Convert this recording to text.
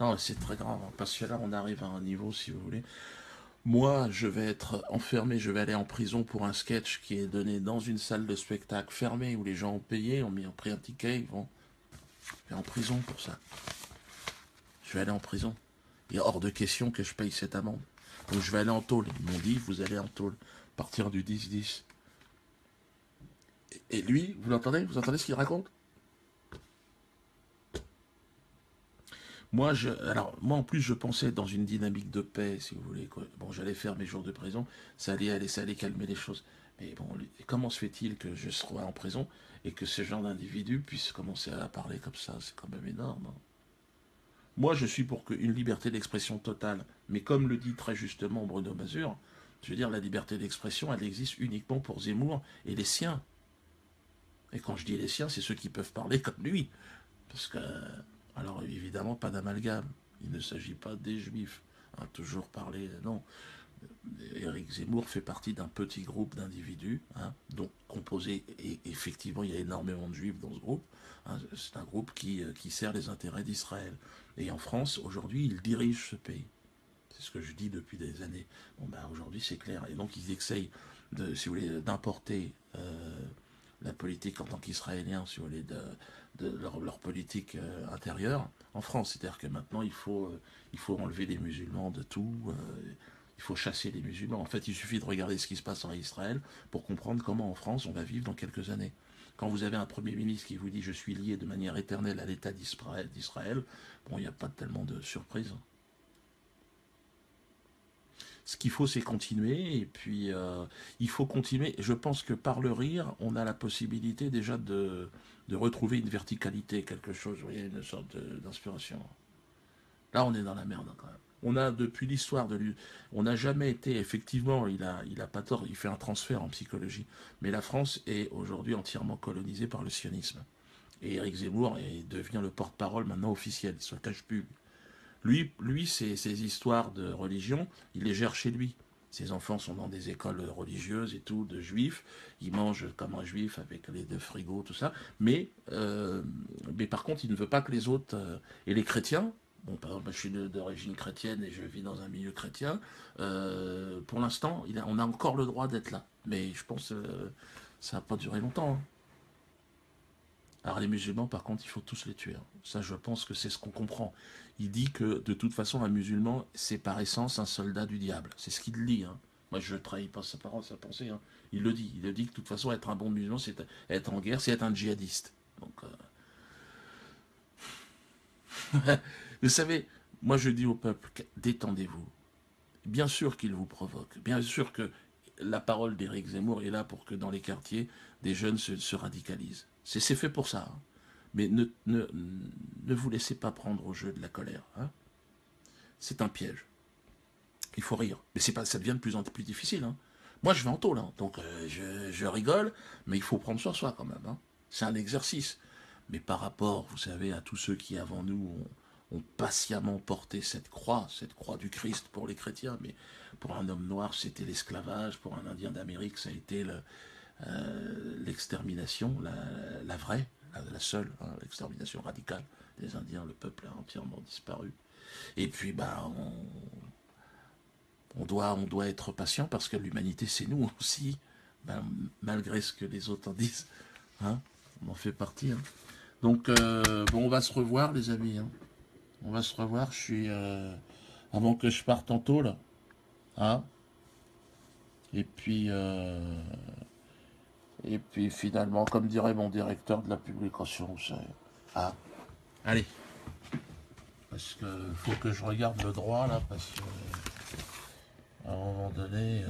Non, c'est très grave, hein, parce que là, on arrive à un niveau, si vous voulez. Moi, je vais être enfermé, je vais aller en prison pour un sketch qui est donné dans une salle de spectacle fermée où les gens ont payé, ont pris un ticket, ils vont aller en prison pour ça. Je vais aller en prison. Il est hors de question que je paye cette amende. Donc je vais aller en tôle. Ils m'ont dit, vous allez en tôle. À partir du 10-10. Et lui, vous l'entendez? Vous entendez ce qu'il raconte? Moi, en plus, je pensais dans une dynamique de paix, si vous voulez, quoi. Bon, j'allais faire mes jours de prison, ça allait calmer les choses. Mais bon, comment se fait-il que je sois en prison et que ce genre d'individu puisse commencer à parler comme ça? C'est quand même énorme, hein. Moi, je suis pour une liberté d'expression totale. Mais comme le dit très justement Bruno Mazur, je veux dire, la liberté d'expression, elle existe uniquement pour Zemmour et les siens. Et quand je dis les siens, c'est ceux qui peuvent parler comme lui. Parce que, alors évidemment, pas d'amalgame. Il ne s'agit pas des juifs. Hein, toujours parler, non. Éric Zemmour fait partie d'un petit groupe d'individus, hein, donc composé, et effectivement il y a énormément de juifs dans ce groupe, hein, c'est un groupe qui sert les intérêts d'Israël. Et en France, aujourd'hui, il dirige ce pays. C'est ce que je dis depuis des années. Bon, ben, aujourd'hui, c'est clair. Et donc, ils essayent, si vous voulez, d'importer la politique en tant qu'Israéliens, si vous voulez, de leur politique intérieure en France. C'est-à-dire que maintenant, il faut enlever les musulmans de tout. Il faut chasser les musulmans. En fait, il suffit de regarder ce qui se passe en Israël pour comprendre comment en France on va vivre dans quelques années. Quand vous avez un Premier ministre qui vous dit « je suis lié de manière éternelle à l'État d'Israël », bon, il n'y a pas tellement de surprise. Ce qu'il faut, c'est continuer, et puis il faut continuer. Je pense que par le rire, on a la possibilité déjà de retrouver une verticalité, quelque chose, vous voyez, une sorte d'inspiration. Là, on est dans la merde, hein, quand même. On a, depuis l'histoire de lui, on n'a jamais été, effectivement, il a pas tort, il fait un transfert en psychologie. Mais la France est aujourd'hui entièrement colonisée par le sionisme. Et Éric Zemmour devient le porte-parole maintenant officiel, il se cache plus. Lui ses histoires de religion, il les gère chez lui. Ses enfants sont dans des écoles religieuses et tout, de juifs. Il mange comme un juif avec les deux frigos, tout ça. Mais par contre, il ne veut pas que les autres... et les chrétiens, bon, par exemple, je suis d'origine chrétienne et je vis dans un milieu chrétien, pour l'instant, on a encore le droit d'être là. Mais je pense que ça n'a pas duré longtemps, hein. Alors les musulmans, par contre, il faut tous les tuer, hein. Ça, je pense que c'est ce qu'on comprend. Il dit que, de toute façon, un musulman, c'est par essence un soldat du diable. C'est ce qu'il dit, hein. Moi, je ne trahis pas sa parole, sa pensée, hein. Il le dit. Il le dit que, de toute façon, être un bon musulman, c'est être en guerre, c'est être un djihadiste. Donc, vous savez, moi, je dis au peuple, détendez-vous. Bien sûr qu'il vous provoque. Bien sûr que la parole d'Éric Zemmour est là pour que, dans les quartiers, des jeunes se radicalisent. C'est fait pour ça, hein. Mais ne vous laissez pas prendre au jeu de la colère, hein. C'est un piège. Il faut rire. Mais ça devient de plus en plus difficile, hein. Moi, je vais en tôle, hein, donc je rigole, mais il faut prendre sur soi quand même, hein. C'est un exercice. Mais par rapport, vous savez, à tous ceux qui, avant nous, ont patiemment porté cette croix du Christ pour les chrétiens, mais pour un homme noir, c'était l'esclavage, pour un Indien d'Amérique, ça a été l'extermination, la vraie, la seule, hein, l'extermination radicale des Indiens. Le peuple a entièrement disparu. Et puis, bah, on doit être patient parce que l'humanité, c'est nous aussi, ben, malgré ce que les autres en disent, hein, on en fait partie, hein. Donc, bon, on va se revoir, les amis, hein. On va se revoir. Je suis avant que je parte en tôle, hein. Et puis, finalement, comme dirait mon directeur de la publication, vous savez. Ah, allez. Parce que faut que je regarde le droit là, parce que à un moment donné.